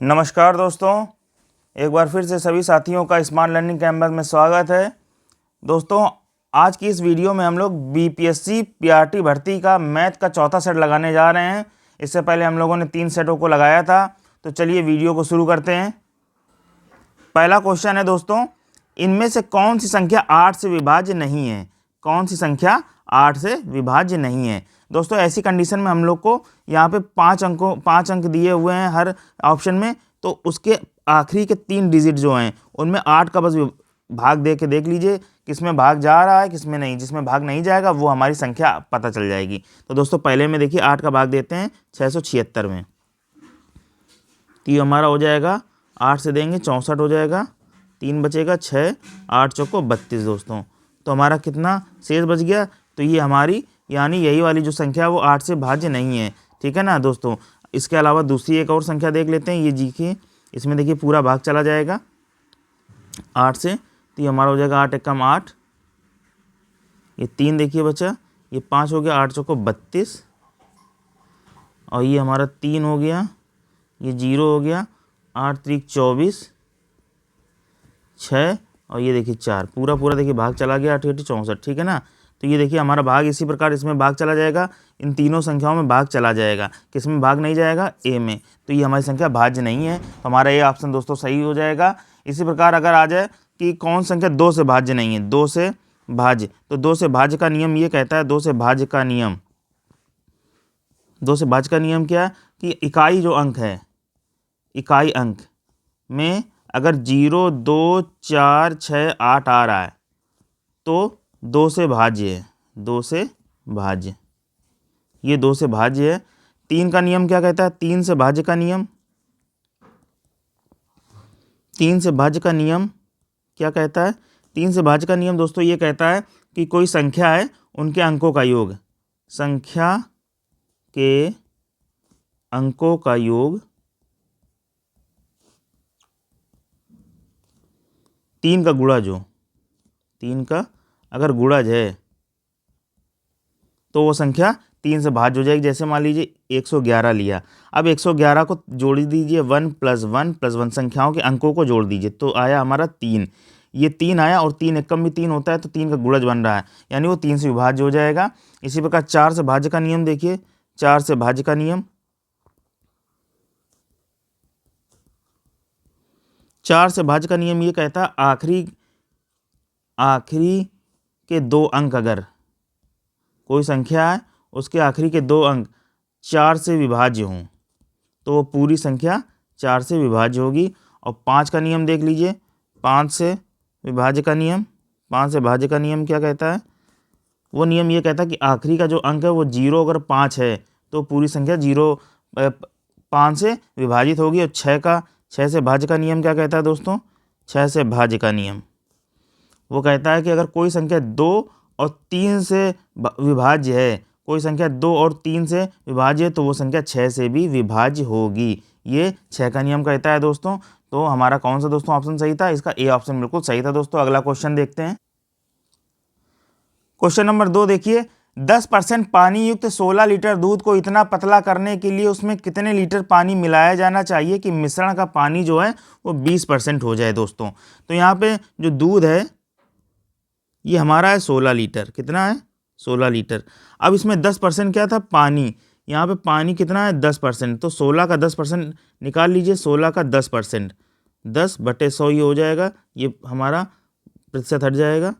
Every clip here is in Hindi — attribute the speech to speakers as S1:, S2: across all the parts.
S1: नमस्कार दोस्तों, एक बार फिर से सभी साथियों का स्मार्ट लर्निंग कैंपस में स्वागत है। दोस्तों, आज की इस वीडियो में हम लोग बीपीएससी पीआरटी भर्ती का मैथ का चौथा सेट लगाने जा रहे हैं। इससे पहले हम लोगों ने 3 सेटों को लगाया था। तो चलिए वीडियो को शुरू करते हैं। पहला क्वेश्चन है दोस्तों, इनमें से कौन सी संख्या 8 से विभाज्य नहीं है? कौन सी संख्या 8 से विभाज्य नहीं है? दोस्तों, ऐसी कंडीशन में हम लोग को यहाँ पे 5 अंक दिए हुए हैं हर ऑप्शन में। तो उसके आखिरी के 3 डिजिट जो हैं उनमें 8 का बस भाग दे के देख लीजिए किसमें भाग जा रहा है किसमें नहीं। जिसमें भाग नहीं जाएगा वो हमारी संख्या पता चल जाएगी। तो दोस्तों, पहले में देखिए 8 का भाग देते हैं 676 में। तो ये हमारा हो जाएगा 8 से देंगे 64 हो जाएगा, 3 बचेगा 6, 8 चौको 32 दोस्तों। तो हमारा कितना शेष बच गया? तो ये हमारी यानी यही वाली जो संख्या है वो 8 से भाज्य नहीं है। ठीक है ना दोस्तों। इसके अलावा दूसरी एक और संख्या देख लेते हैं। ये देखिए, इसमें देखिए पूरा भाग चला जाएगा 8 से। तो ये हमारा हो जाएगा 8 एकम 8, ये 3 देखिए बचा, ये 5 हो गया, 8 चौको 32, और ये हमारा 3 हो गया, ये 0 हो गया, 8 त्रिक 24, 6, और ये देखिए 4। पूरा पूरा देखिए भाग चला गया 8 8 64। ठीक है ना। तो ये देखिए हमारा भाग इसी प्रकार इसमें भाग चला जाएगा। इन तीनों संख्याओं में भाग चला जाएगा। किस में भाग नहीं जाएगा? ए में। तो ये हमारी संख्या भाज्य नहीं है। तो हमारा ये ऑप्शन दोस्तों सही हो जाएगा। इसी प्रकार अगर आ जाए कि कौन संख्या 2 से भाज्य नहीं है, 2 से भाज्य, तो 2 से भाज्य का नियम ये कहता है, 2 से भाज्य का नियम, 2 से भाज्य का नियम क्या है कि इकाई जो अंक है, इकाई अंक में अगर 0 2 4 6 8 आ रहा है तो 2 से भाज्य है, 2 से भाज्य, ये 2 से भाज्य है। 3 का नियम क्या कहता है? 3 से भाज्य का नियम, 3 से भाज्य का नियम क्या कहता है? 3 से भाज्य का नियम दोस्तों ये कहता है कि कोई संख्या है उनके अंकों का योग, संख्या के अंकों का योग 3 का गुणा, जो 3 का अगर गुणज है तो वो संख्या 3 से भाज्य हो जाएगी। जैसे मान लीजिए 111 लिया, अब 111 को जोड़ दीजिए 1 + 1 + 1 संख्याओं के अंकों को जोड़ दीजिए तो आया हमारा 3। ये 3 आया और 3 एकम भी 3 होता है तो 3 का गुणज बन रहा है, यानी वो 3 से विभाज्य हो जाएगा। इसी प्रकार 4 से भाज्य का नियम देखिए, 4 से भाज्य का नियम, 4 से भाज्य का नियम ये कहता है आखिरी के 2 अंक, अगर कोई संख्या है उसके आखिरी के 2 अंक 4 से विभाज्य हों तो वो पूरी संख्या 4 से विभाज्य होगी। और 5 का नियम देख लीजिए, 5 से विभाज्य का नियम, 5 से भाज्य का नियम क्या कहता है? वो नियम ये कहता है कि आखिरी का जो अंक है वो 0 अगर 5 है तो पूरी संख्या 5 से विभाजित होगी। और 6 से भाज्य का नियम क्या कहता है दोस्तों? 6 से भाज्य का नियम वो कहता है कि अगर कोई संख्या 2 और 3 से विभाज्य है, कोई संख्या 2 और 3 से विभाज्य है तो वो संख्या 6 से भी विभाज्य होगी। ये 6 का नियम कहता है दोस्तों। तो हमारा कौन सा दोस्तों ऑप्शन सही था? इसका ए ऑप्शन बिल्कुल सही था दोस्तों। अगला क्वेश्चन देखते हैं। क्वेश्चन नंबर 2 देखिए, 10% पानी युक्त 16 लीटर दूध को इतना पतला करने के लिए उसमें कितने लीटर पानी मिलाया जाना चाहिए कि मिश्रण का पानी जो है वो 20% हो जाए दोस्तों। तो यहाँ पे जो दूध है ये हमारा है 16 लीटर। कितना है? 16 लीटर। अब इसमें 10% क्या था? पानी। यहाँ पे पानी कितना है? 10%। तो 16 का 10% निकाल लीजिए। 16 का 10%, 10/100 ये हो जाएगा। ये हमारा प्रतिशत हट जाएगा।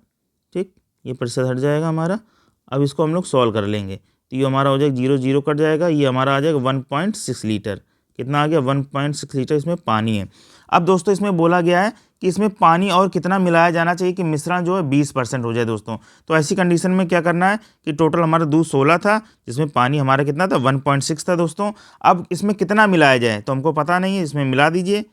S1: ठीक, ये प्रतिशत हट जाएगा हमारा। अब इसको हम लोग सॉल्व कर लेंगे तो ये हमारा हो जाएगा 0 0 कट जाएगा। ये हमारा आ जाएगा 1.6 लीटर। कितना आ गया? 1.6 लीटर इसमें पानी है। अब दोस्तों इसमें बोला गया है कि इसमें पानी और कितना मिलाया जाना चाहिए कि मिश्रण जो है 20% हो जाए दोस्तों। तो ऐसी कंडीशन में क्या करना है कि टोटल हमारा दूध 16 था जिसमें पानी हमारा कितना था? 1.6 था दोस्तों। अब इसमें कितना मिलाया जाए तो हमको पता नहीं है, इसमें मिला दीजिए।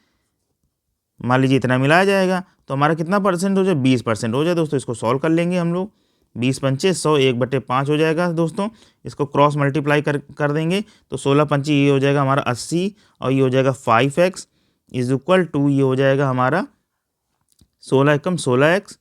S1: मान लीजिए इतना मिलाया जाएगा तो हमारा कितना परसेंट हो जाए? 20% हो जाए दोस्तों। इसको सॉल्व कर लेंगे हम लोग। 20 पंचे 100, 1/5 हो जाएगा दोस्तों। इसको क्रॉस मल्टीप्लाई कर देंगे तो 16 पंचे ये हो जाएगा हमारा 80 और ये हो जाएगा 5x इज इक्वल टू ये हो जाएगा हमारा 16 एकम 16x,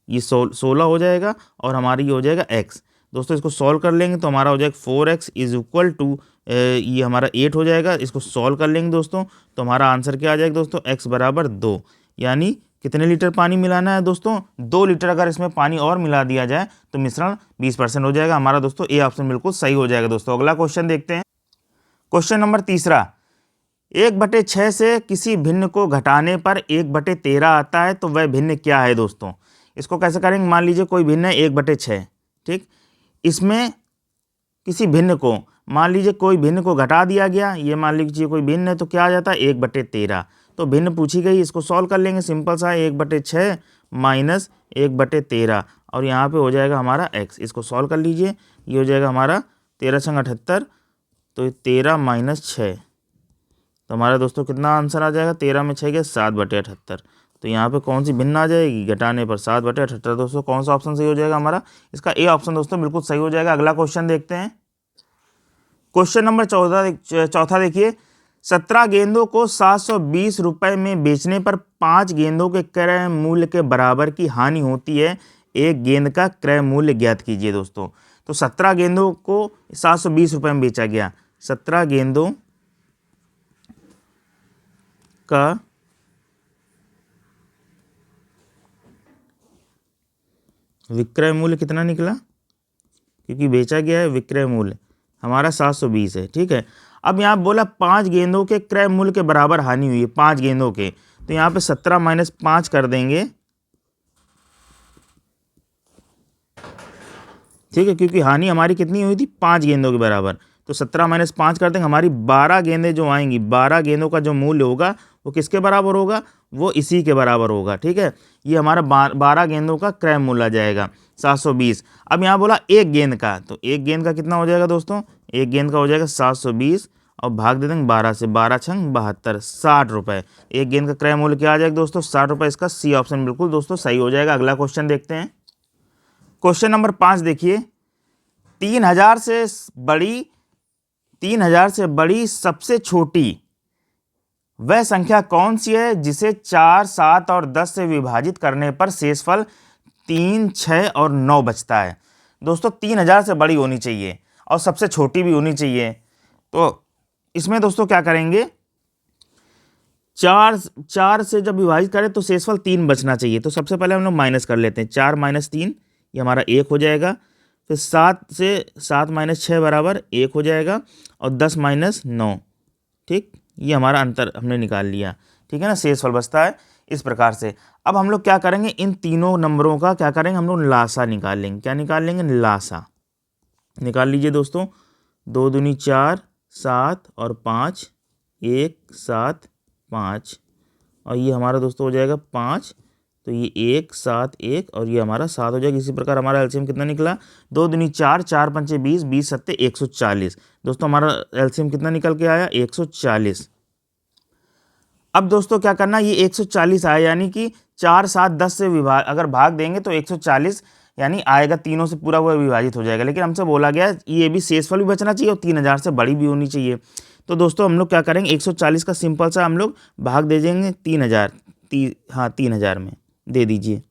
S1: ये 16 हो जाएगा और हमारी ये हो जाएगा x। दोस्तों इसको सॉल्व कर लेंगे तो हमारा हो जाएगा 4x इज इक्वल टू ये हमारा 8 हो जाएगा। इसको सॉल्व कर लेंगे दोस्तों तो हमारा आंसर क्या आ जाएगा दोस्तों, x बराबर 2। यानी कितने लीटर पानी मिलाना है दोस्तों, 2 लीटर अगर इसमें पानी और मिला दिया जाए तो मिश्रण 20% हो जाएगा। हमारा दोस्तों ए ऑप्शन बिल्कुल सही हो जाएगा। दोस्तों अगला क्वेश्चन देखते हैं। क्वेश्चन नंबर तीसरा, 1/6 से किसी भिन्न को घटाने पर 1/13 आता है तो वह भिन्न क्या है दोस्तों। इसको कैसे करेंगे, मान लीजिए कोई भिन्न है 1/6, ठीक, इसमें किसी भिन्न को, मान लीजिए कोई भिन्न को घटा दिया गया, ये मान लीजिए कोई भिन्न है तो क्या आ जाता है 1/13। तो भिन्न पूछी गई, इसको सॉल्व कर लेंगे, सिंपल सा है 1/6 माइनस 1/13 और यहाँ पे हो जाएगा हमारा x। इसको सॉल्व कर लीजिए, ये हो जाएगा हमारा 13 छंग 78, तो 13 माइनस 6, तो हमारा दोस्तों कितना आंसर आ जाएगा, 13 में 6 गया 7/78। तो यहाँ पे कौन सी भिन्न आ जाएगी, घटाने पर 7/78। दोस्तों कौन सा ऑप्शन सही हो जाएगा हमारा, इसका ए ऑप्शन दोस्तों बिल्कुल सही हो जाएगा। अगला क्वेश्चन देखते हैं। क्वेश्चन नंबर चौथा देखिए, 17 गेंदों को 720 रुपये में बेचने पर 5 गेंदों के क्रय मूल्य के बराबर की हानि होती है, एक गेंद का क्रय मूल्य ज्ञात कीजिए दोस्तों। तो 17 गेंदों को 720 रुपये में बेचा गया, 17 गेंदों का विक्रय मूल्य कितना निकला, क्योंकि बेचा गया है, विक्रय मूल्य हमारा 720 है, ठीक है। अब यहाँ बोला 5 गेंदों के क्रय मूल्य के बराबर हानि हुई है, 5 गेंदों के, तो यहाँ पे 17 माइनस 5 कर देंगे, ठीक है, क्योंकि हानि हमारी कितनी हुई थी 5 गेंदों के बराबर। तो 17 माइनस 5 कर देंगे, हमारी 12 गेंदें जो आएंगी, 12 गेंदों का जो मूल्य होगा वो किसके बराबर होगा, वो इसी के बराबर होगा, ठीक है। ये हमारा 12 गेंदों का क्रय मूल्य आ जाएगा 720। अब यहाँ बोला एक गेंद का, तो एक गेंद का कितना हो जाएगा दोस्तों, एक गेंद का हो जाएगा 720 और भाग दे देंगे 12 से, 12 छंग 72, 60 रुपये। एक गेंद का क्रय मूल्य क्या आ जाएगा दोस्तों, 60 रुपये। इसका सी ऑप्शन बिल्कुल दोस्तों सही हो जाएगा। अगला क्वेश्चन देखते हैं। क्वेश्चन नंबर 5 देखिए, 3000 से बड़ी सबसे छोटी वह संख्या कौन सी है जिसे 4, 7 और 10 से विभाजित करने पर शेषफल 3, 6 और 9 बचता है। दोस्तों 3000 से बड़ी होनी चाहिए और सबसे छोटी भी होनी चाहिए। तो इसमें दोस्तों क्या करेंगे, 4 से जब विभाजित करें तो शेषफल 3 बचना चाहिए। तो सबसे पहले हम लोग माइनस कर लेते हैं, 4 माइनस 3 ये हमारा 1 हो जाएगा। फिर 7 माइनस 6 बराबर 1 हो जाएगा और 10 माइनस 9, ठीक, ये हमारा अंतर हमने निकाल लिया, ठीक है ना, शेषफल बचता है इस प्रकार से। अब हम लोग क्या करेंगे, इन तीनों नंबरों का क्या करेंगे, हम लोग लासा निकाल लेंगे। क्या निकाल लेंगे, लासा निकाल लीजिए दोस्तों। 2 दूनी 4, 7 और 5, 1 7 5 और ये हमारा दोस्तों हो जाएगा 5, तो ये 1 7 1 और ये हमारा 7 हो जाएगा। इसी प्रकार हमारा एलसीएम कितना निकला, 2 दूनी 4, 4 पंचे 20, 20 सत्ते 140। दोस्तों हमारा एलसीएम कितना निकल के आया, 140। अब दोस्तों क्या करना, ये 140 आया, यानी कि 4, 7, 10 से अगर भाग देंगे तो 140 यानी आएगा, तीनों से पूरा वो विभाजित हो जाएगा। लेकिन हमसे बोला गया ये भी शेषफल भी बचना चाहिए और 3000 से बड़ी भी होनी चाहिए। तो दोस्तों हम लोग क्या करेंगे, 140 का सिंपल सा हम लोग भाग दे देंगे 3000, 3000 में दे दीजिए,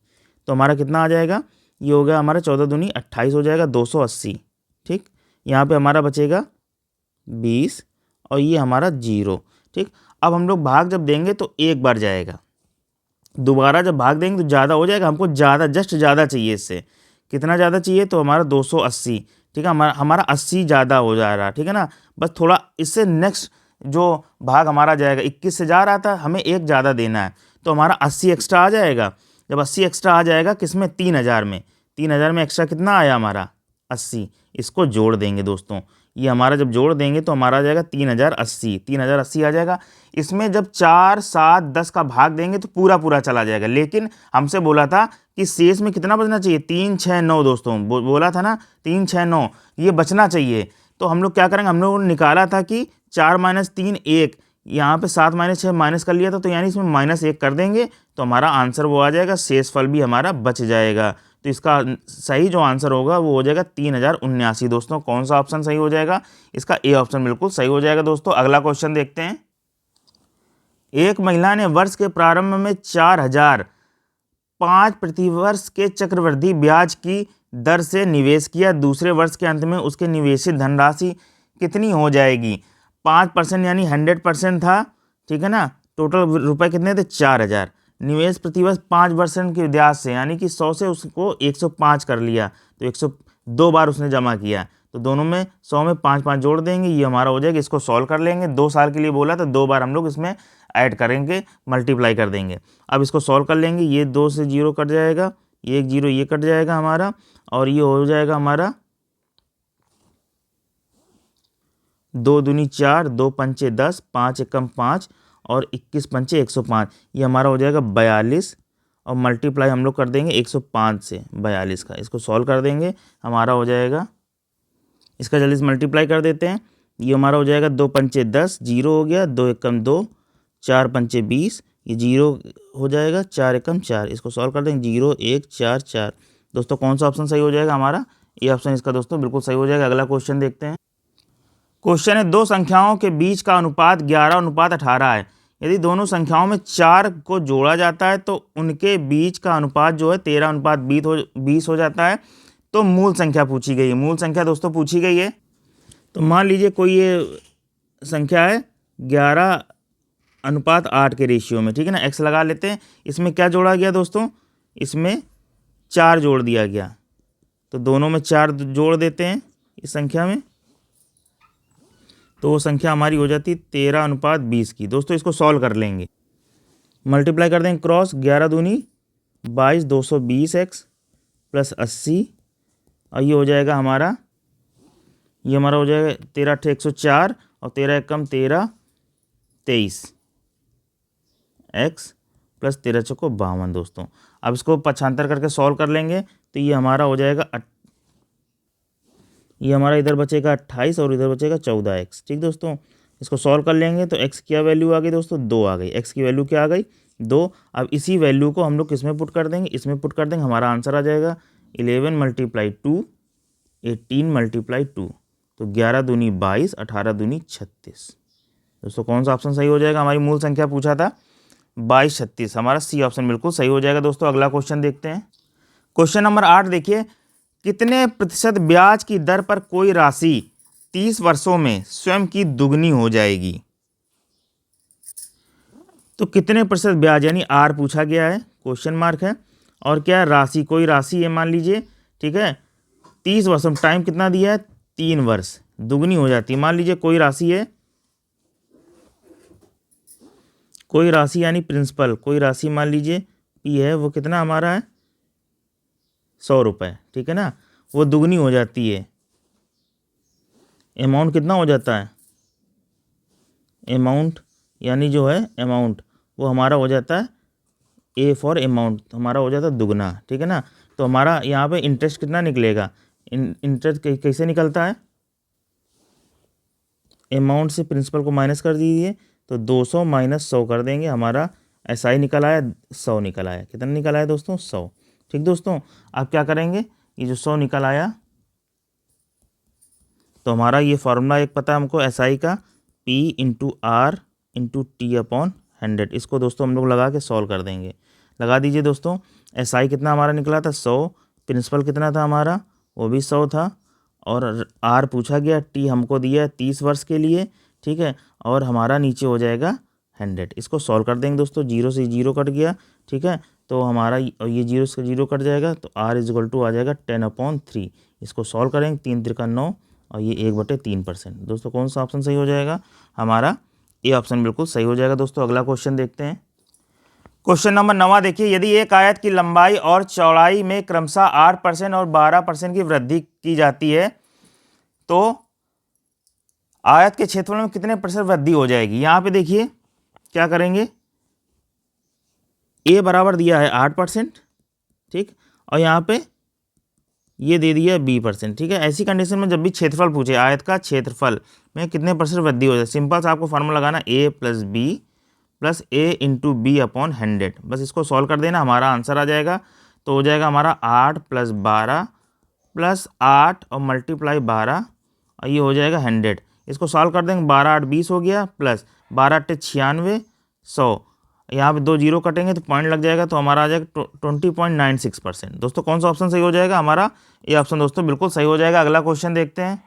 S1: तो हमारा कितना आ जाएगा, ये हो गया हमारा 14 दूनी 28 हो जाएगा, 280, ठीक। यहाँ पे हमारा बचेगा 20 और ये हमारा 0, ठीक। अब हम लोग भाग जब देंगे तो एक बार जाएगा, दोबारा जब भाग देंगे तो ज़्यादा हो जाएगा, हमको ज़्यादा जस्ट ज़्यादा चाहिए, इससे कितना ज़्यादा चाहिए, तो हमारा 280, ठीक है, हमारा 80 ज़्यादा हो जा रहा है, ठीक है ना। बस थोड़ा इससे नेक्स्ट जो भाग हमारा जाएगा 21 से जा रहा था, हमें एक ज़्यादा देना है, तो हमारा 80 एक्स्ट्रा आ जाएगा। जब 80 एक्स्ट्रा आ जाएगा किसमें, 3000 में, 3000 में एक्स्ट्रा कितना आया हमारा 80, इसको जोड़ देंगे दोस्तों। ये हमारा जब जोड़ देंगे तो हमारा आ जाएगा 3080, 3080 आ जाएगा। इसमें जब 4, 7, 10 का भाग देंगे तो पूरा पूरा चला जाएगा, लेकिन हमसे बोला था कि शेष में कितना बचना चाहिए, 3, 6, 9 दोस्तों बोला था ना, 3, 6, 9 ये बचना चाहिए। तो हम लोग क्या करेंगे, हम लोगों ने निकाला था कि 4 माइनस 3 1, यहाँ पे 7 माइनस 6 माइनस कर लिया था, तो यानी इसमें -1 कर देंगे तो हमारा आंसर वो आ जाएगा, शेषफल भी हमारा बच जाएगा। तो इसका सही जो आंसर होगा वो हो जाएगा 3079। दोस्तों कौन सा ऑप्शन सही हो जाएगा, इसका ए ऑप्शन बिल्कुल सही हो जाएगा। दोस्तों अगला क्वेश्चन देखते हैं। एक महिला ने वर्ष के प्रारंभ में 4005 प्रतिवर्ष के चक्रवृद्धि ब्याज की दर से निवेश किया, दूसरे वर्ष के अंत में उसके निवेशित धनराशि कितनी हो जाएगी। 5% यानी 100% था, ठीक है ना। टोटल रुपए कितने थे, 4000। निवेश प्रतिवर्ष 5% के ब्याज से, यानी कि 100 से उसको 105 कर लिया, तो 102 बार उसने जमा किया। तो दोनों में 100 में 5 जोड़ देंगे, ये हमारा हो जाएगा। इसको सॉल्व कर लेंगे, 2 साल के लिए बोला तो 2 बार हम लोग इसमें ऐड करेंगे, मल्टीप्लाई कर देंगे। अब इसको सॉल्व कर लेंगे, ये 2 से 0 कट जाएगा, ये 1 0 ये कट जाएगा हमारा, और ये हो जाएगा हमारा 2 दूनी 4, 2 पंचे 10, 5 एकम 5 और 21 पंचे 105। ये हमारा हो जाएगा 42, और मल्टीप्लाई हम लोग कर देंगे 105 से 42 का। इसको सॉल्व कर देंगे, हमारा हो जाएगा, इसका जल्दी से मल्टीप्लाई कर देते हैं। ये हमारा हो जाएगा 2 पंचे 10, 0 हो गया, 2 एकम 2, 4 पंचे 20, ये 0 हो जाएगा, 4 एकम 4। इसको सॉल्व कर देंगे, 0 1 4 4। दोस्तों कौन सा ऑप्शन सही हो जाएगा हमारा, ये ऑप्शन इसका दोस्तों बिल्कुल सही हो जाएगा। अगला क्वेश्चन देखते हैं। क्वेश्चन है, दो संख्याओं के बीच का अनुपात 11:18 है। यदि दोनों संख्याओं में 4 को जोड़ा जाता है तो उनके बीच का अनुपात जो है 13:20 हो जाता है। तो मूल संख्या पूछी गई है। मूल संख्या दोस्तों पूछी गई है, तो मान लीजिए कोई ये संख्या है 11:8 के रेशियो में, ठीक है ना। x लगा लेते हैं। इसमें क्या जोड़ा गया दोस्तों, इसमें 4 जोड़ दिया गया, तो दोनों में 4 जोड़ देते हैं इस संख्या में, तो वो संख्या हमारी हो जाती है 13:20 की। दोस्तों इसको सॉल्व कर लेंगे, मल्टीप्लाई कर देंगे क्रॉस, 11 दूनी 22, 220x प्लस 80, और ये हो जाएगा हमारा, ये हमारा हो जाएगा 13 8 104 और 13 एकम 13 23 x प्लस 13 चौको 52। दोस्तों अब इसको पक्षांतर करके सॉल्व कर लेंगे, तो ये हमारा हो जाएगा, ये हमारा इधर बचेगा 28 और इधर बचेगा 14x। ठीक दोस्तों, इसको सॉल्व कर लेंगे तो x क्या वैल्यू आ गई दोस्तों, 2 आ गई। x की वैल्यू क्या आ गई, 2। अब इसी वैल्यू को हम लोग किस में पुट कर देंगे, इसमें पुट कर देंगे, हमारा आंसर आ जाएगा 11 × 2 18 × 2, तो 11 दूनी 22, 18 दूनी 36। दोस्तों कौन सा ऑप्शन सही हो जाएगा, हमारी मूल संख्या पूछा था 22 36, हमारा सी ऑप्शन बिल्कुल सही हो जाएगा। दोस्तों अगला क्वेश्चन देखते हैं। क्वेश्चन नंबर 8 देखिए, कितने प्रतिशत ब्याज की दर पर कोई राशि 30 वर्षों में स्वयं की दुगनी हो जाएगी। तो कितने प्रतिशत ब्याज, यानी आर पूछा गया है, क्वेश्चन मार्क है, और क्या राशि, कोई राशि है मान लीजिए, ठीक है, 30 वर्षों में, टाइम कितना दिया है 3 वर्ष, दुगनी हो जाती है। मान लीजिए कोई राशि है, कोई राशि यानी प्रिंसिपल, कोई राशि मान लीजिए पी है, वो कितना हमारा है 100 रुपये, ठीक है ना, वो दुगनी हो जाती है। अमाउंट कितना हो जाता है, अमाउंट यानी जो है अमाउंट वो हमारा हो जाता है ए फॉर अमाउंट, हमारा हो जाता है दुगना, ठीक है ना। तो हमारा यहाँ पे इंटरेस्ट कितना निकलेगा, इंटरेस्ट कैसे निकलता है, अमाउंट से प्रिंसिपल को माइनस कर दीजिए, तो 200 माइनस 100 कर देंगे, हमारा ऐसा ही निकल आया, 100 निकल आया। कितना निकल आया दोस्तों, 100। ठीक दोस्तों, आप क्या करेंगे, ये जो 100 निकल आया, तो हमारा ये फार्मूला एक पता है हमको SI का, P × R × T/100। इसको दोस्तों हम लोग लगा के सॉल्व कर देंगे। लगा दीजिए दोस्तों, SI कितना हमारा निकला था 100, प्रिंसिपल कितना था हमारा, वो भी 100 था, और R पूछा गया, T हमको दिया है 30 वर्ष के लिए, ठीक है, और हमारा नीचे हो जाएगा 100। इसको सॉल्व कर देंगे दोस्तों, 0 से 0 कट गया, ठीक है, तो हमारा ये 0 से 0 कट जाएगा, तो R = आ जाएगा 10/3। इसको सॉल्व करेंगे, 3 × 9 और ये 1/3%। दोस्तों कौन सा ऑप्शन सही हो जाएगा, हमारा ये ऑप्शन बिल्कुल सही हो जाएगा। दोस्तों अगला क्वेश्चन देखते हैं। क्वेश्चन नंबर 9 देखिए, यदि एक आयत की लंबाई और चौड़ाई में क्रमशः 8% और 12% की वृद्धि की जाती है, तो आयत के क्षेत्रफल में कितने प्रतिशत वृद्धि हो जाएगी। यहाँ पे देखिए क्या करेंगे, ए बराबर दिया है 8%, ठीक, और यहाँ पे ये दे दिया है 20%, ठीक है। ऐसी कंडीशन में जब भी क्षेत्रफल पूछे, आयत का क्षेत्रफल में कितने % वृद्धि हो जाए, सिंपल सा आपको फार्मूला लगाना, A + B + A × B/100। बस इसको सॉल्व कर देना, हमारा आंसर आ जाएगा। तो हो जाएगा हमारा 8 + 12 + 8 और मल्टीप्लाई 12, और ये हो जाएगा 100। इसको सॉल्व कर देंगे, 12 8 20 हो गया, प्लस 12 8 96 100, यहाँ पे 2 0 कटेंगे तो पॉइंट लग जाएगा, तो हमारा आ जाएगा 20.96%। दोस्तों कौन सा ऑप्शन सही हो जाएगा, हमारा ये ऑप्शन दोस्तों बिल्कुल सही हो जाएगा। अगला क्वेश्चन देखते हैं।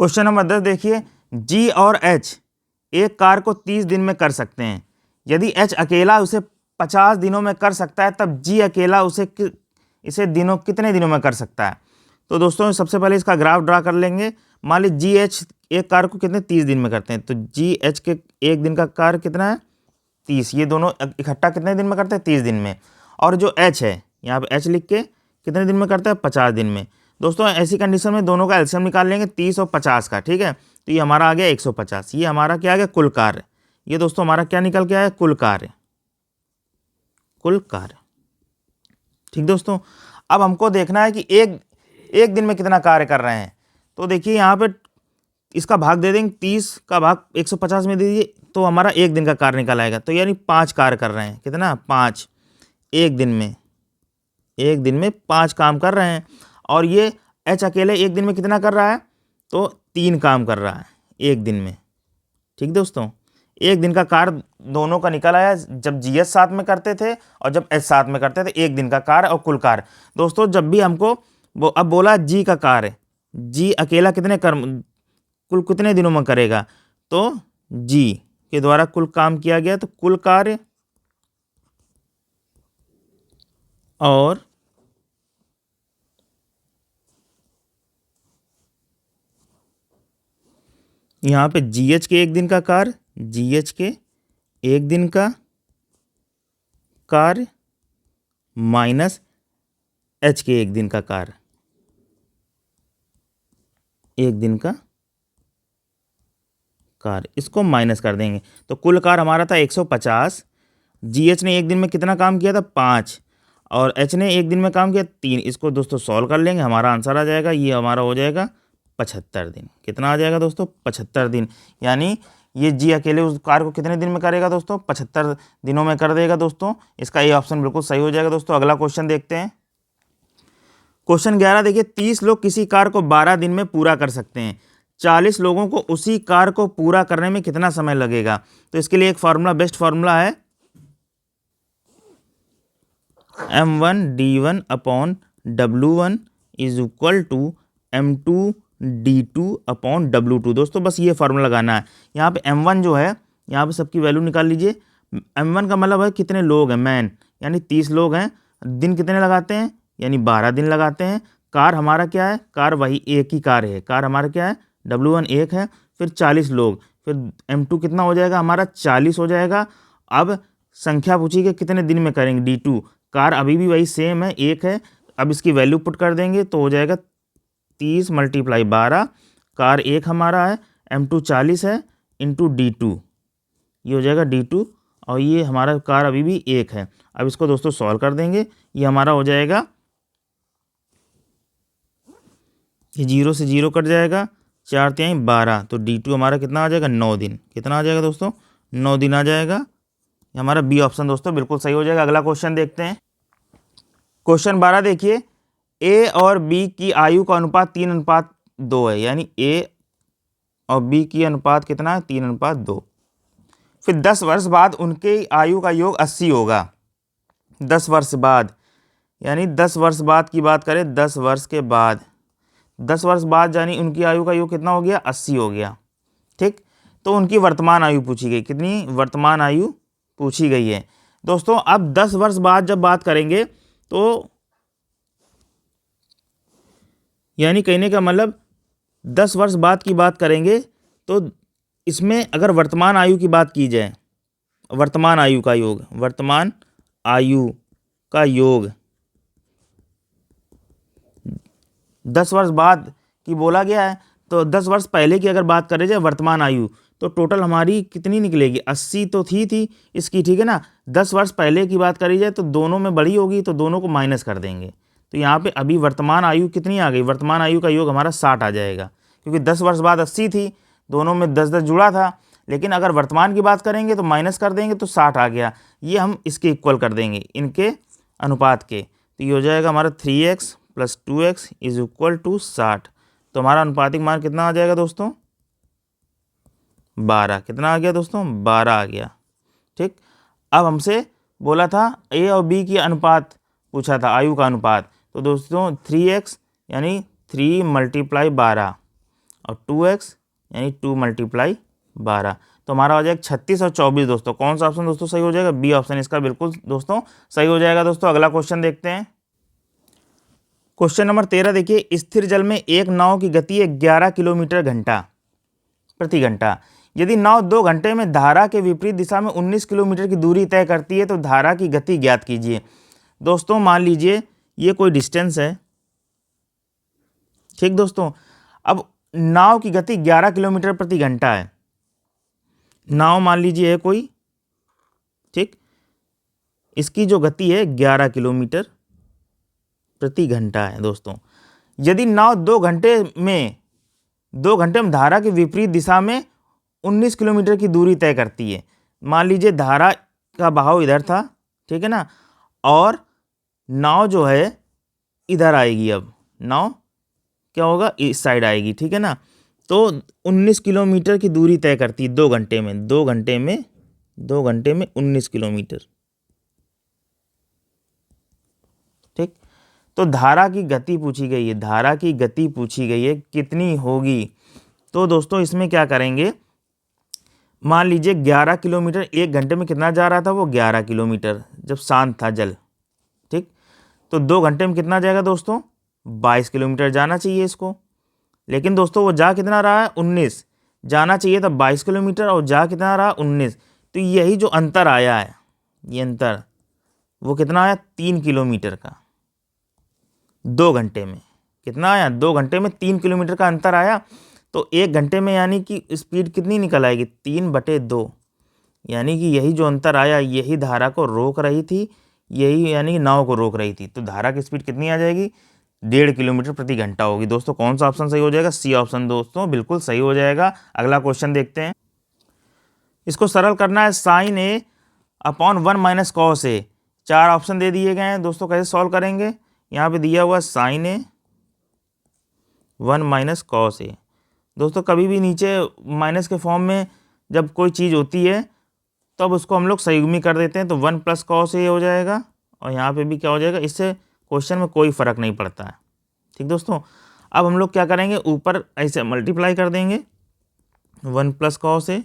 S1: क्वेश्चन नंबर 10 देखिए, जी और एच एक कार्य को 30 दिन में कर सकते हैं। यदि एच अकेला उसे 50 दिनों में कर सकता है, तब जी अकेला इसे कितने दिनों में कर सकता है। तो दोस्तों सबसे पहले इसका ग्राफ ड्रा कर लेंगे। मान लीजिए जी एच एक कार्य को कितने 30 दिन में करते हैं, तो जी एच के एक दिन का कार्य कितना है 30, ये दोनों इकट्ठा कितने दिन में करते हैं 30 दिन में। और जो एच है यहाँ पे एच लिख के कितने दिन में करता है 50 दिन में। दोस्तों ऐसी कंडीशन में दोनों का एलसीएम निकाल लेंगे 30 और 50 का, ठीक है। तो ये हमारा आ गया 150, ये हमारा क्या आ गया कुल कार्य। ये दोस्तों हमारा क्या निकल के आया कुल कार्य, कुल कार्य, ठीक दोस्तों। अब हमको देखना है कि एक दिन में कितना कार्य कर रहे हैं। तो देखिए यहाँ पे इसका भाग दे देंगे, 30 का भाग 150 में दे दीजिए, तो हमारा एक दिन का कार्य निकल आएगा। तो यानी 5 कार्य कर रहे हैं, कितना 5 एक दिन में 5 काम कर रहे हैं। और ये एच अकेले एक दिन में कितना कर रहा है, तो 3 काम कर रहा है एक दिन में, ठीक दोस्तों। एक दिन का कार्य दोनों का निकल आया जब जीएच साथ में करते थे और जब एच साथ में करते थे, एक दिन का कार्य और कुल कार्य। दोस्तों जब भी हमको अब बोला जी का कार्य, जी अकेला कुल कितने दिनों में करेगा, तो जी के द्वारा कुल काम किया गया, तो कुल कार्य और यहाँ पे जीएच के एक दिन का कार्य, जीएच के एक दिन का कार्य माइनस एच के एक दिन का कार्य, एक दिन का कार्य, इसको माइनस कर देंगे। तो कुल कार्य हमारा था 150, जीएच ने एक दिन में कितना काम किया था 5 और एच ने एक दिन में काम किया 3। इसको दोस्तों सॉल्व कर लेंगे, हमारा आंसर आ जाएगा, ये हमारा हो जाएगा 75 दिन। कितना आ जाएगा दोस्तों 75 दिन। यानी ये जी अकेले उस कार्य को कितने दिन में करेगा दोस्तों 75 दिनों में कर देगा दोस्तों। इसका ये ऑप्शन बिल्कुल सही हो जाएगा दोस्तों। अगला क्वेश्चन देखते हैं। क्वेश्चन 11 देखिए, 30 लोग किसी कार्य को 12 दिन में पूरा कर सकते हैं। 40 लोगों को उसी कार्य को पूरा करने में कितना समय लगेगा। तो इसके लिए एक फार्मूला, बेस्ट फार्मूला है m1d1 upon w1 is equal to m2d2 upon w2। दोस्तों बस ये फार्मूला लगाना है। यहाँ पे m1 जो है, यहाँ पे सबकी वैल्यू निकाल लीजिए। m1 का मतलब है कितने लोग हैं, मैन, यानी 30 लोग हैं। दिन कितने लगाते हैं, यानी 12 दिन लगाते हैं। कार हमारा क्या है, कार वही एक ही कार है, कार हमारा क्या है w1 एक है। फिर 40 लोग, फिर m2 कितना हो जाएगा हमारा 40 हो जाएगा। अब संख्या पूछी कि कितने दिन में करेंगे d2, कार अभी भी वही सेम है, एक है। अब इसकी वैल्यू पुट कर देंगे तो हो जाएगा 30 × 12, कार एक हमारा है, m2 40 है, इंटू d2, ये हो जाएगा d2, और ये हमारा कार अभी भी एक है। अब इसको दोस्तों सॉल्व कर देंगे, ये हमारा हो जाएगा, ये 0 से 0 कट जाएगा, 4 × 3 12, तो d2 हमारा कितना आ जाएगा 9 दिन। कितना आ जाएगा दोस्तों 9 दिन आ जाएगा। ये हमारा बी ऑप्शन दोस्तों बिल्कुल सही हो जाएगा। अगला क्वेश्चन देखते हैं। क्वेश्चन 12 देखिए, ए और बी की आयु का अनुपात 3:2 है, यानी ए और बी की अनुपात कितना है 3:2। फिर 10 वर्ष बाद उनके आयु का योग 80 होगा। 10 वर्ष बाद, यानी 10 वर्ष बाद की बात करें, 10 वर्ष के बाद, 10 वर्ष बाद यानी उनकी आयु का योग कितना हो गया 80 हो गया, ठीक। तो उनकी वर्तमान आयु पूछी गई, कितनी वर्तमान आयु पूछी गई है दोस्तों। अब 10 वर्ष बाद जब बात करेंगे तो यानी कहने का मतलब 10 वर्ष बाद की बात करेंगे तो इसमें अगर वर्तमान आयु की बात की जाए, वर्तमान आयु का योग, वर्तमान आयु का योग 10 वर्ष बाद की बोला गया है, तो 10 वर्ष पहले की अगर बात करें जाए वर्तमान आयु, तो टोटल हमारी कितनी निकलेगी 80 तो थी इसकी, ठीक है ना। 10 वर्ष पहले की बात करी जाए तो दोनों में बड़ी होगी, तो दोनों को माइनस कर देंगे। तो यहाँ पे अभी वर्तमान आयु कितनी आ गई, वर्तमान आयु का योग हमारा 60 आ जाएगा, क्योंकि 10 वर्ष बाद 80 थी, दोनों में 10-10 जुड़ा था। लेकिन अगर वर्तमान की बात करेंगे तो माइनस कर देंगे तो 60 आ गया। ये हम इसके इक्वल कर देंगे, इनके अनुपात के। तो ये हो जाएगा हमारा 3x + 2x is equal to 60। तो हमारा अनुपातिक मान कितना आ जाएगा दोस्तों 12। कितना आ गया दोस्तों 12 आ गया, ठीक। अब हमसे बोला था ए और बी की अनुपात पूछा था, आयु का अनुपात। तो दोस्तों 3x यानी 3 × 12 और 2x यानी 2 × 12, तो हमारा हो जाएगा 36 और 24 दोस्तों। कौन सा ऑप्शन दोस्तों सही हो जाएगा? बी ऑप्शन इसका बिल्कुल दोस्तों सही हो जाएगा। दोस्तों अगला क्वेश्चन देखते हैं। क्वेश्चन नंबर 13 देखिए, स्थिर जल में एक नाव की गति है 11 किलोमीटर प्रति घंटा। यदि नाव 2 घंटे में धारा के विपरीत दिशा में 19 किलोमीटर की दूरी तय करती है तो धारा की गति ज्ञात कीजिए। दोस्तों मान लीजिए ये कोई डिस्टेंस है, ठीक दोस्तों। अब नाव की गति 11 किलोमीटर प्रति घंटा है। नाव मान लीजिए है कोई, ठीक, इसकी जो गति है 11 किलोमीटर प्रति घंटा है दोस्तों। यदि नाव 2 घंटे में धारा के विपरीत दिशा में 19 किलोमीटर की दूरी तय करती है। मान लीजिए धारा का बहाव इधर था, ठीक है ना, और नाव जो है इधर आएगी। अब नाव क्या होगा, इस साइड आएगी, ठीक है ना। तो 19 किलोमीटर की दूरी तय करती है 2 घंटे में 19 किलोमीटर, ठीक। तो धारा की गति पूछी गई है, धारा की गति पूछी गई है कितनी होगी। तो दोस्तों इसमें क्या करेंगे, मान लीजिए 11 किलोमीटर 1 घंटे में कितना जा रहा था, वो 11 किलोमीटर जब शांत था जल, ठीक। तो 2 घंटे में कितना जाएगा दोस्तों, 22 किलोमीटर जाना चाहिए इसको। लेकिन दोस्तों वो जा कितना रहा है, 19। जाना चाहिए था 22 किलोमीटर और जा कितना रहा, 19। तो यही जो अंतर आया है, ये अंतर वो कितना आया, 3 किलोमीटर का 2 घंटे में। कितना आया, 2 घंटे में 3 किलोमीटर का अंतर आया। तो 1 घंटे में यानी कि स्पीड कितनी निकल आएगी, 3/2। यानी कि यही जो अंतर आया, यही धारा को रोक रही थी, यही यानी नाव को रोक रही थी। तो धारा की स्पीड कितनी आ जाएगी, 1.5 किलोमीटर प्रति घंटा होगी। दोस्तों कौन सा ऑप्शन सही हो जाएगा, सी ऑप्शन दोस्तों बिल्कुल सही हो जाएगा। अगला क्वेश्चन देखते हैं। इसको सरल करना है, sign A upon 1 - cos A. 4 option दे दिए गए हैं दोस्तों, कैसे सॉल्व करेंगे। यहाँ पे दिया हुआ साइन ए 1 - कॉस ए। दोस्तों कभी भी नीचे माइनस के फॉर्म में जब कोई चीज़ होती है तब तो उसको हम लोग संयुग्मी कर देते हैं, तो 1 + कॉस ए हो जाएगा। और यहाँ पे भी क्या हो जाएगा, इससे क्वेश्चन में कोई फ़र्क नहीं पड़ता है, ठीक दोस्तों। अब हम लोग क्या करेंगे, ऊपर ऐसे मल्टीप्लाई कर देंगे 1 + कॉस ए,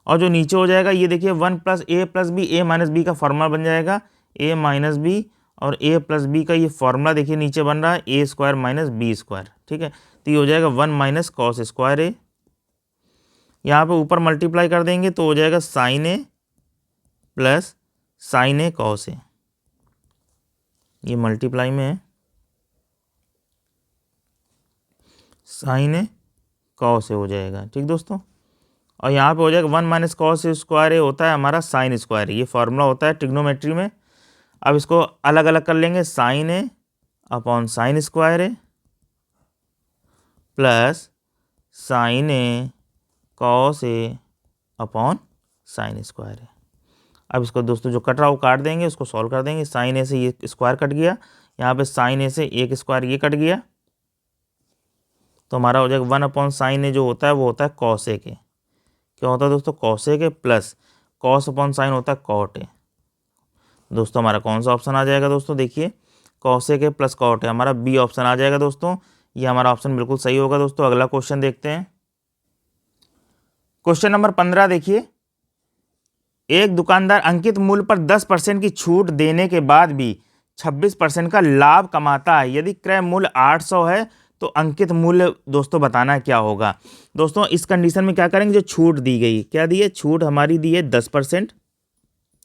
S1: और जो नीचे हो जाएगा ये देखिए 1 + a + b, a - b का फॉर्मूला बन जाएगा a - b, और a + b का ये फॉर्मूला देखिए नीचे बन रहा है a² - b², ठीक है। तो ये हो जाएगा 1 - cos² ए। यहाँ पे ऊपर मल्टीप्लाई कर देंगे तो हो जाएगा sign A plus sign A cos A. ये मल्टीप्लाई में है, साइन ए कॉस ए हो जाएगा, ठीक दोस्तों। और यहाँ पे हो जाएगा 1 - cos² ए होता है हमारा sin²। ये फॉर्मूला होता है ट्रिग्नोमेट्री में। अब इसको अलग अलग कर लेंगे, sign A upon sin² A plus sign A cos A upon sin² ए। अब इसको दोस्तों जो कट रहा वो काट देंगे, उसको सॉल्व कर देंगे। साइन ए से ये स्क्वायर कट गया, यहाँ पे साइन ए से 1 स्क्वायर ये कट गया, तो हमारा हो जाएगा 1/sin ए जो होता है वो होता है कॉस ए के। क्या होता है दोस्तों, कॉस ए के प्लस cos/sin होता है कॉट ए। दोस्तों हमारा कौन सा ऑप्शन आ जाएगा दोस्तों, देखिए कॉस ए के प्लस कॉट ए, हमारा बी ऑप्शन आ जाएगा दोस्तों। ये हमारा ऑप्शन बिल्कुल सही होगा दोस्तों। अगला क्वेश्चन देखते हैं। क्वेश्चन नंबर 15 देखिए, एक दुकानदार अंकित मूल्य पर 10% की छूट देने के बाद भी 26% का लाभ कमाता है। यदि क्रय मूल्य 800 है तो अंकित मूल्य दोस्तों बताना क्या होगा। दोस्तों इस कंडीशन में क्या करेंगे, जो छूट दी गई, क्या दी है, छूट हमारी दी है 10%,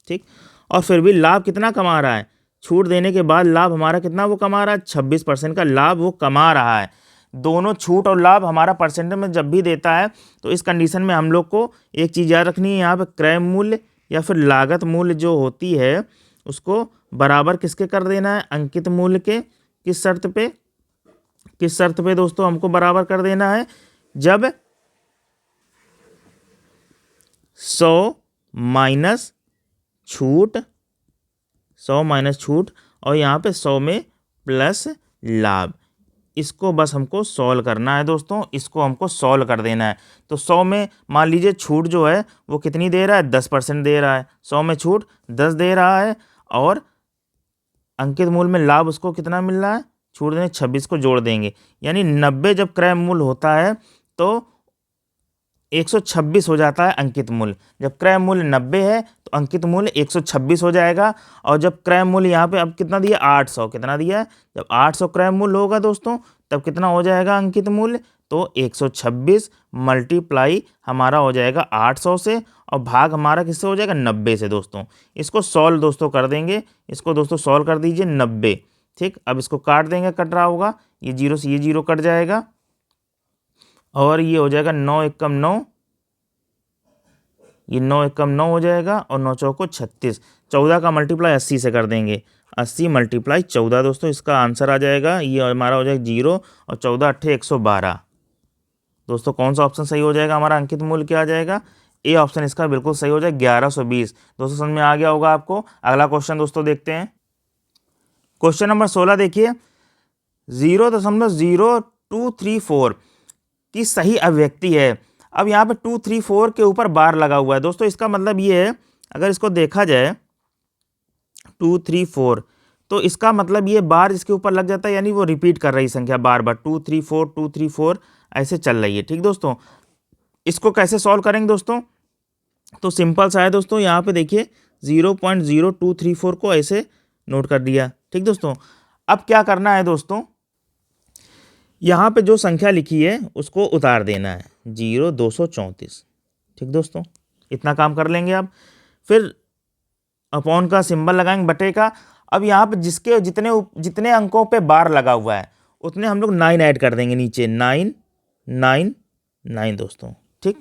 S1: ठीक। और फिर भी लाभ कितना कमा रहा है, छूट देने के बाद लाभ हमारा कितना वो कमा रहा है, 26% का लाभ वो कमा रहा है। दोनों छूट और लाभ हमारा परसेंटेज में जब भी देता है तो इस कंडीशन में हम लोग को एक चीज़ याद रखनी है, यहाँ पे क्रय मूल्य या फिर लागत मूल्य जो होती है उसको बराबर किसके कर देना है, अंकित मूल्य के। किस शर्त पे, किस शर्त पे दोस्तों हमको बराबर कर देना है, जब 100 माइनस छूट, 100 माइनस छूट और यहाँ पे 100 में प्लस लाभ। इसको बस हमको सॉल्व करना है दोस्तों, इसको हमको सॉल्व कर देना है। तो 100 में मान लीजिए छूट जो है वो कितनी दे रहा है, 10% दे रहा है। 100 में छूट 10 दे रहा है और अंकित मूल्य में लाभ उसको कितना मिल रहा है, छोड़ देंगे, 26 को जोड़ देंगे, यानी 90 जब क्रय मूल्य होता है तो 126 हो जाता है अंकित मूल्य। जब क्रय मूल्य 90 है तो अंकित मूल्य 126 हो जाएगा। और जब क्रय मूल्य यहाँ पे अब कितना दिया, 800, कितना दिया है, जब 800 क्रय मूल्य होगा दोस्तों तब कितना हो जाएगा अंकित मूल्य, तो 126 मल्टीप्लाई हमारा हो जाएगा 800 से और भाग हमारा किससे हो जाएगा, 90 से दोस्तों। इसको सॉल्व दोस्तों कर देंगे, इसको दोस्तों सॉल्व कर दीजिए 90, ठीक। अब इसको काट देंगे, कट रहा होगा, ये जीरो से ये जीरो कट जाएगा और ये हो जाएगा 9 एकम 9, ये 9 एकम 9 हो जाएगा और 9 चौको 36। 14 का मल्टीप्लाई 80 से कर देंगे, 80 मल्टीप्लाई 14 दोस्तों, इसका आंसर आ जाएगा, ये हमारा हो जाएगा 0 और 14 अट्ठे 112। दोस्तों कौन सा ऑप्शन सही हो जाएगा, हमारा अंकित मूल्य क्या आ जाएगा, ए ऑप्शन इसका बिल्कुल सही हो जाएगा 1120। दोस्तों समझ में आ गया होगा आपको। अगला क्वेश्चन दोस्तों देखते हैं, क्वेश्चन नंबर 16 देखिए, 0.0234 की सही अभिव्यक्ति है। अब यहाँ पे 234 के ऊपर बार लगा हुआ है दोस्तों, इसका मतलब ये है, अगर इसको देखा जाए 234 तो इसका मतलब ये बार इसके ऊपर लग जाता है, यानी वो रिपीट कर रही संख्या बार बार 234 ऐसे चल रही है, ठीक दोस्तों। इसको कैसे सॉल्व करेंगे दोस्तों, तो सिंपल सा है दोस्तों, यहाँ पे देखिए 0.0234 को ऐसे नोट कर दिया, ठीक दोस्तों। अब क्या करना है दोस्तों, यहाँ पे जो संख्या लिखी है उसको उतार देना है, 0.234, ठीक दोस्तों, इतना काम कर लेंगे। अब फिर अपॉन का सिंबल लगाएंगे, बटे का। अब यहाँ पे जिसके जितने अंकों पे बार लगा हुआ है उतने हम लोग 9 ऐड कर देंगे नीचे, 9 9 9 दोस्तों, ठीक।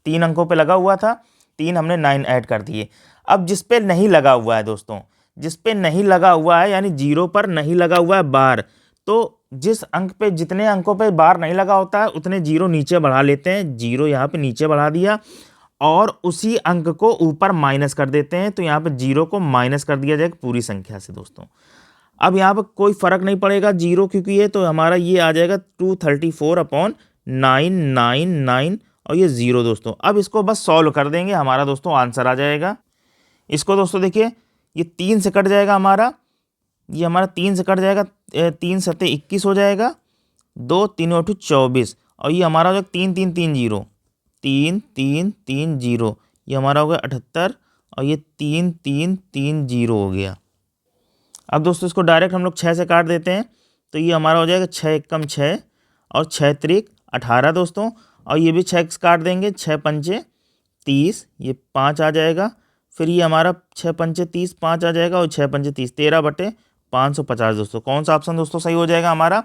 S1: 3 अंकों पे लगा हुआ था, 3 हमने 9 ऐड कर दिए। अब जिस पे नहीं लगा हुआ है दोस्तों, जिस पे नहीं लगा हुआ है यानी 0 पर नहीं लगा हुआ है बार, तो जिस अंक पे जितने अंकों पे बार नहीं लगा होता है उतने 0 नीचे बढ़ा लेते हैं, 0 यहाँ पे नीचे बढ़ा दिया और उसी अंक को ऊपर माइनस कर देते हैं, तो यहाँ पे 0 को माइनस कर दिया जाएगा पूरी संख्या से दोस्तों। अब यहाँ पे कोई फर्क नहीं पड़ेगा 0 क्योंकि ये तो हमारा ये आ जाएगा 234/999 और ये 0 दोस्तों। अब इसको बस सॉल्व कर देंगे, हमारा दोस्तों आंसर आ जाएगा। इसको दोस्तों देखिए, ये 3 से कट जाएगा हमारा, ये हमारा 3 से कट जाएगा, 3 सत्ते 21 हो जाएगा, 2 3 8 24 और ये हमारा हो जाएगा 3 3 3 0 3 3 3 0, ये हमारा हो गया 78 और ये 3 3 3 0 हो गया। अब दोस्तों इसको डायरेक्ट हम लोग 6 से काट देते हैं, तो ये हमारा हो जाएगा 6 एकम 6 और 6 त्रिक 18 दोस्तों, और ये भी 6 काट देंगे, 6 पंचे 30, ये 5 आ जाएगा। फिर ये हमारा 6 पंचे 30 5 आ जाएगा और 6 पंचे 30 13/550 दोस्तों। कौन सा ऑप्शन दोस्तों सही हो जाएगा हमारा,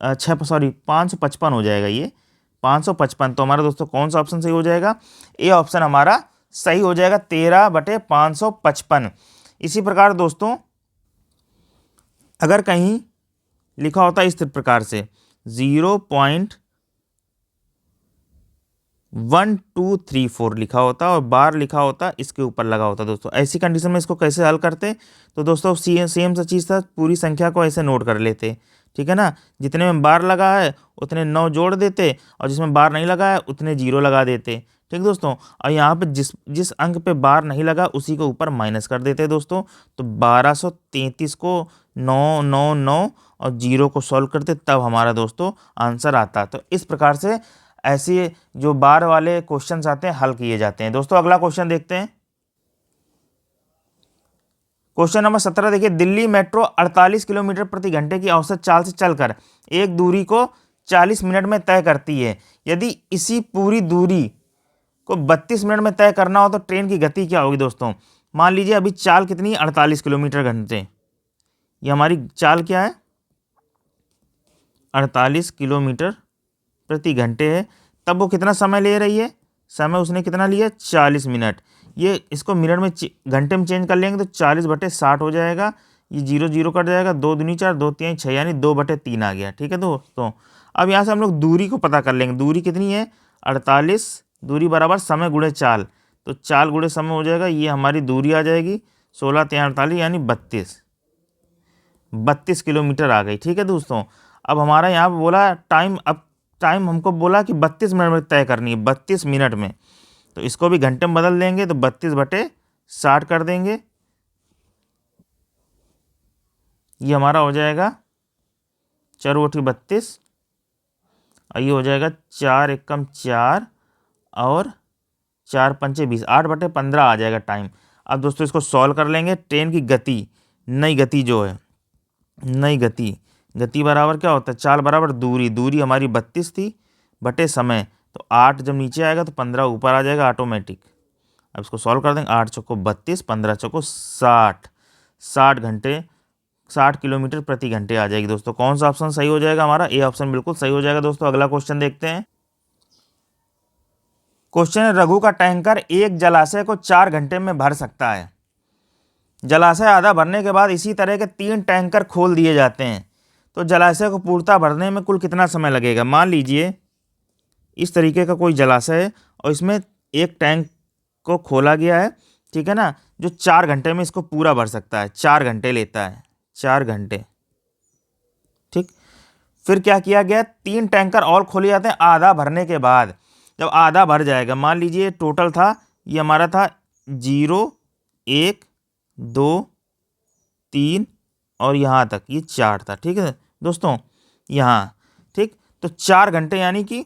S1: 555 हो जाएगा, ये 555। तो हमारा दोस्तों कौन सा ऑप्शन सही हो जाएगा, ए ऑप्शन हमारा सही हो जाएगा 13/555। इसी प्रकार दोस्तों अगर कहीं लिखा होता है इस प्रकार से 0.1234 लिखा होता और बार लिखा होता इसके ऊपर लगा होता दोस्तों, ऐसी कंडीशन में इसको कैसे हल करते, तो दोस्तों सेम सा चीज़ था, पूरी संख्या को ऐसे नोट कर लेते, ठीक है ना। जितने में बार लगा है उतने 9 जोड़ देते और जिसमें बार नहीं लगा है उतने 0 लगा देते, ठीक दोस्तों। और यहाँ पे जिस अंक पे बार नहीं लगा उसी को ऊपर माइनस कर देते दोस्तों। तो 1233 को 9 9 9 और 0 को सॉल्व करते, तब हमारा दोस्तों आंसर आता। तो इस प्रकार से ऐसे जो बार वाले क्वेश्चंस आते हैं हल किए जाते हैं दोस्तों। अगला क्वेश्चन देखते हैं, क्वेश्चन नंबर 17 देखिए, दिल्ली मेट्रो 48 किलोमीटर प्रति घंटे की औसत चाल से चलकर एक दूरी को 40 मिनट में तय करती है। यदि इसी पूरी दूरी को 32 मिनट में तय करना हो तो ट्रेन की गति क्या होगी दोस्तों। मान लीजिए अभी चाल कितनी है, 48 किलोमीटर घंटे, ये हमारी चाल क्या है, 48 किलोमीटर प्रति घंटे है। तब वो कितना समय ले रही है, समय उसने कितना लिया, 40 मिनट। ये इसको मिनट में घंटे में चेंज कर लेंगे तो 40/60 हो जाएगा, ये 0 0 कट जाएगा, 2 दूनी 4 2 3 6 यानी 2/3 आ गया, ठीक है दोस्तों। अब यहाँ से हम लोग दूरी को पता कर लेंगे, दूरी कितनी है 48, दूरी बराबर समय गुणे चाल, तो चाल गुणे समय हो जाएगा, ये हमारी दूरी आ जाएगी 16 3 48 यानी 32 किलोमीटर आ गई, ठीक है दोस्तों। अब हमारा यहाँ बोला टाइम, अब टाइम हमको बोला कि 32 मिनट में तय करनी है, 32 मिनट में, तो इसको भी घंटे में बदल देंगे तो 32/60 कर देंगे, ये हमारा हो जाएगा 4 × 32 और ये हो जाएगा 4 एकम 4 और 4 पंचे 20, 8/15 आ जाएगा टाइम। अब दोस्तों इसको सॉल्व कर लेंगे। ट्रेन की गति, नई गति जो है, नई गति बराबर क्या होता है, चाल बराबर दूरी, दूरी हमारी 32 थी बटे समय, तो 8 जब नीचे आएगा तो 15 ऊपर आ जाएगा ऑटोमेटिक। अब इसको सॉल्व कर देंगे। 8 चौको 32, 15 चौको 60, 60 घंटे, 60 किलोमीटर प्रति घंटे आ जाएगी दोस्तों। कौन सा ऑप्शन सही हो जाएगा हमारा, ए ऑप्शन बिल्कुल सही हो जाएगा दोस्तों। अगला क्वेश्चन देखते हैं। क्वेश्चन है, रघु का टैंकर एक जलाशय को 4 घंटे में भर सकता है। जलाशय आधा भरने के बाद इसी तरह के 3 टैंकर खोल दिए जाते हैं, तो जलाशय को पूर्णतः भरने में कुल कितना समय लगेगा। मान लीजिए इस तरीके का कोई जलाशय है और इसमें एक टैंक को खोला गया है, ठीक है ना, जो 4 घंटे में इसको पूरा भर सकता है। 4 घंटे लेता है, 4 घंटे, ठीक। फिर क्या किया गया, 3 टैंकर और खोले जाते हैं आधा भरने के बाद। जब आधा भर जाएगा, मान लीजिए टोटल था, ये हमारा था 0, 1, 2, 3 और यहाँ तक ये 4 था, ठीक है दोस्तों, यहाँ, ठीक। तो 4 घंटे यानी कि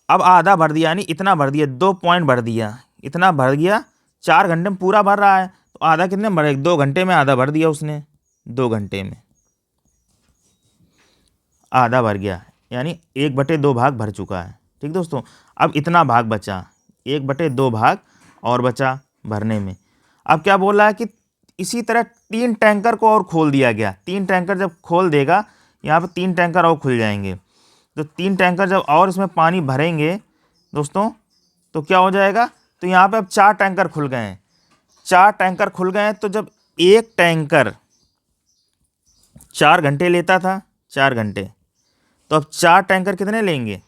S1: अब आधा भर दिया, यानी इतना भर दिया, 2 पॉइंट भर दिया, इतना भर गया। 4 घंटे में पूरा भर रहा है, तो आधा कितने में भरे, 2 घंटे में आधा भर दिया उसने, 2 घंटे में आधा भर गया, यानी 1/2 भाग भर चुका है, ठीक दोस्तों। अब इतना भाग बचा, 1/2 भाग और बचा भरने में। अब क्या बोल रहा है कि इसी तरह 3 टैंकर को और खोल दिया गया। 3 टैंकर जब खोल देगा, यहाँ पे 3 टैंकर और खुल जाएंगे, तो 3 टैंकर जब और इसमें पानी भरेंगे दोस्तों, तो क्या हो जाएगा, तो यहाँ पे अब 4 टैंकर खुल गए हैं। 4 टैंकर खुल गए हैं, तो जब एक टैंकर 4 घंटे लेता था, 4 घंटे, तो अब 4 टैंकर कितने लेंगे,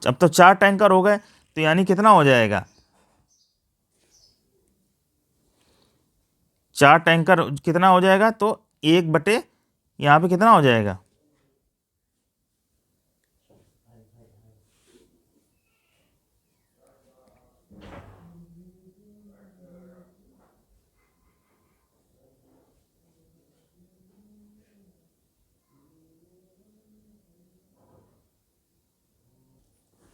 S1: अब तो 4 टैंकर हो गए, तो यानी कितना हो जाएगा, 4 टैंकर कितना हो जाएगा, तो 1/, यहाँ पे कितना हो जाएगा,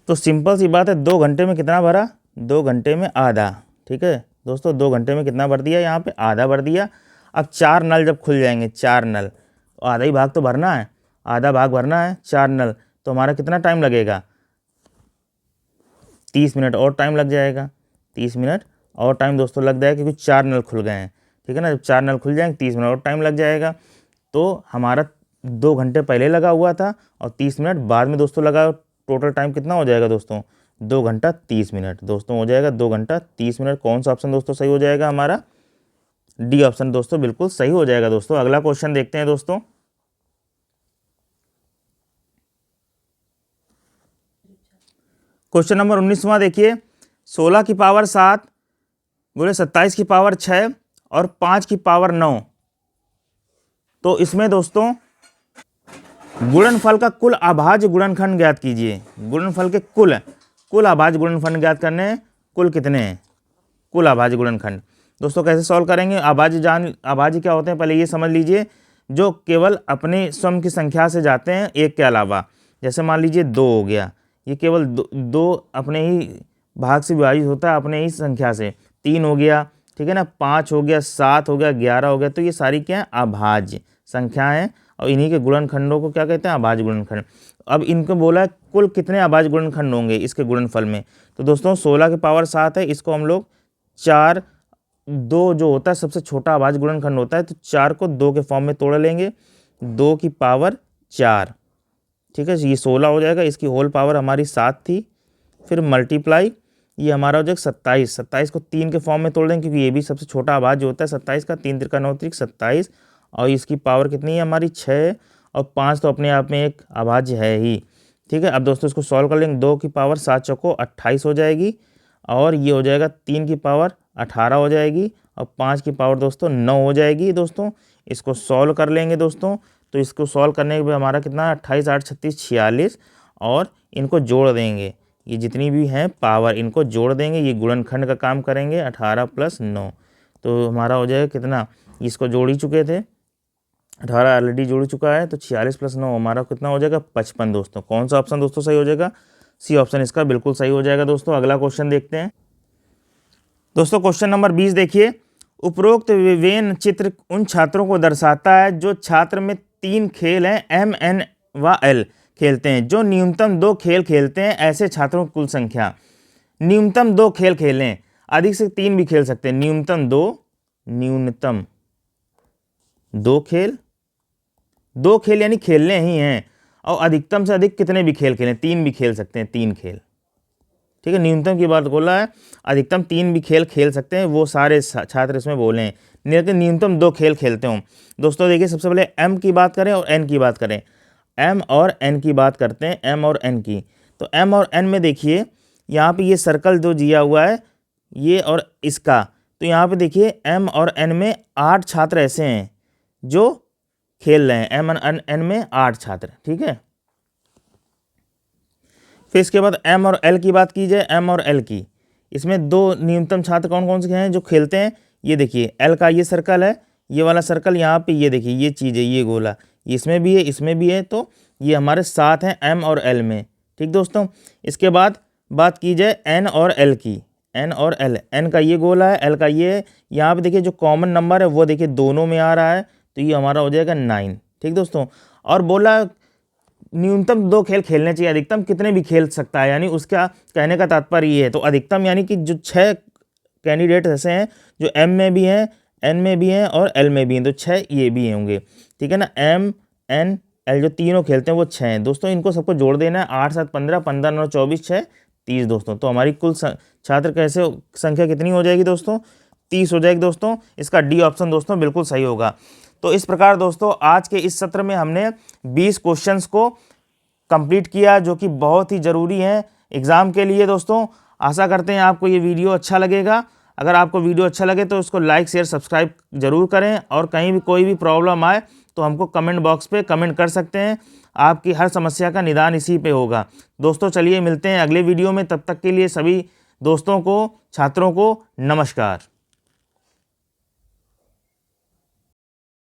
S1: तो सिंपल सी बात है, 2 घंटे में कितना भरा, 2 घंटे में आधा, ठीक है दोस्तों। 2 घंटे में कितना भर दिया, यहाँ पे आधा भर दिया। अब 4 नल जब खुल जाएंगे, 4 नल, तो आधा ही भाग तो भरना है, आधा भाग भरना है, 4 नल, तो हमारा कितना टाइम लगेगा, 30 मिनट और टाइम लग जाएगा, 30 मिनट और टाइम दोस्तों लग जाएगा, क्योंकि 4 नल खुल गए हैं, ठीक है ना। जब 4 नल खुल जाएंगे, 30 मिनट और टाइम लग जाएगा। तो हमारा 2 घंटे पहले लगा हुआ था और 30 मिनट बाद में दोस्तों लगा, टोटल टाइम कितना हो जाएगा दोस्तों, 2 घंटा 30 मिनट दोस्तों हो जाएगा, 2 घंटा 30 मिनट। कौन सा ऑप्शन दोस्तों सही हो जाएगा हमारा, डी ऑप्शन दोस्तों बिल्कुल सही हो जाएगा दोस्तों। अगला क्वेश्चन देखते हैं दोस्तों। क्वेश्चन नंबर 19वां देखिए, 16 की पावर 7 गुणे 27 की पावर 6 और 5 की पावर 9, तो इसमें दोस्तों गुणनफल का कुल अभाज्य गुणनखंड ज्ञात कीजिए। गुणनफल के कुल अभाज्य गुणनखंड ज्ञात करने हैं, कुल कितने हैं, कुल अभाज्य गुणनखंड दोस्तों कैसे सॉल्व करेंगे। अभाज्य क्या होते हैं, पहले ये समझ लीजिए, जो केवल अपने सम की संख्या से जाते हैं एक के अलावा। जैसे मान लीजिए 2 हो गया, ये केवल दो अपने ही भाग से विभाजित होता है, अपने ही संख्या से। 3 हो गया, ठीक है ना, 5 हो गया, 7 हो गया, 11 हो गया, तो ये सारी क्या है, अभाज्य संख्याएं हैं, और इन्हीं के गुणनखंडों को क्या कहते हैं, अभाज्य गुणनखंड। अब इनको बोला है कुल कितने अभाज्य गुणनखंड होंगे इसके गुणनफल में, तो दोस्तों 16 की पावर 7 है, इसको हम लोग 4, 2 जो होता है सबसे छोटा अभाज्य गुणनखंड होता है, तो 4 को 2 के फॉर्म में तोड़ लेंगे, 2 की पावर 4, ठीक है, ये 16 हो जाएगा। इसकी होल पावर हमारी 7 थी, फिर मल्टीप्लाई, ये हमारा हो जाएगा 27, 27 को 3 के फॉर्म में तोड़ देंगे, क्योंकि ये भी सबसे छोटा अभाज्य होता है 27 का, 3 × 9 = 27, और इसकी पावर कितनी है हमारी 6, और 5 तो अपने आप में एक अभाज्य है ही, ठीक है। अब दोस्तों इसको सॉल्व कर लेंगे, 2 की पावर 7 चौको 28 हो जाएगी, और ये हो जाएगा 3 की पावर 18 हो जाएगी, और 5 की पावर दोस्तों 9 हो जाएगी दोस्तों। इसको सॉल्व कर लेंगे दोस्तों, तो इसको सॉल्व करने के बाद हमारा कितना, 28, 8, 36, 46, और इनको जोड़ देंगे, ये जितनी भी हैं पावर इनको जोड़ देंगे, ये गुणनखंड का काम करेंगे, 18 + 9, तो हमारा हो जाएगा कितना, इसको जोड़ ही चुके थे, 18 ऑलरेडी जोड़ चुका है, तो 46 + 9 हमारा कितना हो जाएगा 55 दोस्तों। कौन सा ऑप्शन दोस्तों सही हो जाएगा, सी ऑप्शन इसका बिल्कुल सही हो जाएगा दोस्तों। अगला क्वेश्चन देखते हैं दोस्तों, क्वेश्चन नंबर 20 देखिए। उपरोक्त विभिन्न चित्र उन छात्रों को दर्शाता है जो छात्र में 3 खेल हैं M, N व L खेलते हैं, जो न्यूनतम 2 खेल खेलते हैं। ऐसे छात्रों की कुल संख्या। न्यूनतम 2 खेल खेलें, अधिक से 3 भी खेल सकते हैं। न्यूनतम 2 खेल यानी खेलने ही हैं, और अधिकतम से अधिक कितने भी खेल खेलें, 3 भी खेल सकते हैं, 3 खेल, ठीक है। न्यूनतम की बात बोला है, अधिकतम 3 भी खेल खेल सकते हैं, वो सारे छात्र इसमें बोले हैं, लेकिन न्यूनतम 2 खेल खेलते हों। दोस्तों देखिए, सबसे पहले M की बात करें और N की बात करें। M और N की बात करते हैं, M और N की। तो M और N में देखिए, यहाँ पे ये सर्कल जो दिया हुआ है ये और इसका, तो यहाँ पे देखिए M और N में 8 छात्र ऐसे हैं जो खेल रहे हैं। M और N में 8 छात्र, ठीक है। फिर इसके बाद M और L की बात की जाए, M और L की, इसमें 2 न्यूनतम छात्र कौन कौन से हैं जो खेलते हैं। ये देखिए L का ये सर्कल है, ये वाला सर्कल यहाँ पे, ये देखिए ये चीज़ है, ये गोला, इसमें भी है, इसमें भी है, तो ये हमारे साथ हैं M और L में, ठीक दोस्तों। इसके बाद बात की जाए N और L की, N और L, N का ये गोला है, L का ये है। यहाँ पे देखिए जो कॉमन नंबर है वो देखिए दोनों में आ रहा है, तो ये हमारा हो जाएगा 9, ठीक दोस्तों। और बोला न्यूनतम 2 खेल खेलने चाहिए, अधिकतम कितने भी खेल सकता है, यानी उसका कहने का तात्पर्य ये है। तो अधिकतम यानी कि जो 6 कैंडिडेट ऐसे हैं जो M में भी हैं, N में भी हैं और L में भी हैं, तो 6 ये भी होंगे, ठीक है ना। M, N, L जो तीनों खेलते हैं वो 6 हैं दोस्तों। इनको सबको जोड़ देना है, 8 7 15, 15 9 24, 6 30 दोस्तों। तो हमारी कुल छात्र कैसे संख्या कितनी हो जाएगी दोस्तों, 30 हो जाएगी दोस्तों। इसका डी ऑप्शन दोस्तों बिल्कुल सही होगा। तो इस प्रकार दोस्तों आज के इस सत्र में हमने 20 क्वेश्चंस को कंप्लीट किया, जो कि बहुत ही ज़रूरी है एग्ज़ाम के लिए दोस्तों। आशा करते हैं आपको ये वीडियो अच्छा लगेगा। अगर आपको वीडियो अच्छा लगे तो उसको लाइक शेयर सब्सक्राइब जरूर करें, और कहीं भी कोई भी प्रॉब्लम आए तो हमको कमेंट बॉक्स पे कमेंट कर सकते हैं। आपकी हर समस्या का निदान इसी पे होगा दोस्तों। चलिए मिलते हैं अगले वीडियो में, तब तक के लिए सभी दोस्तों को, छात्रों को नमस्कार।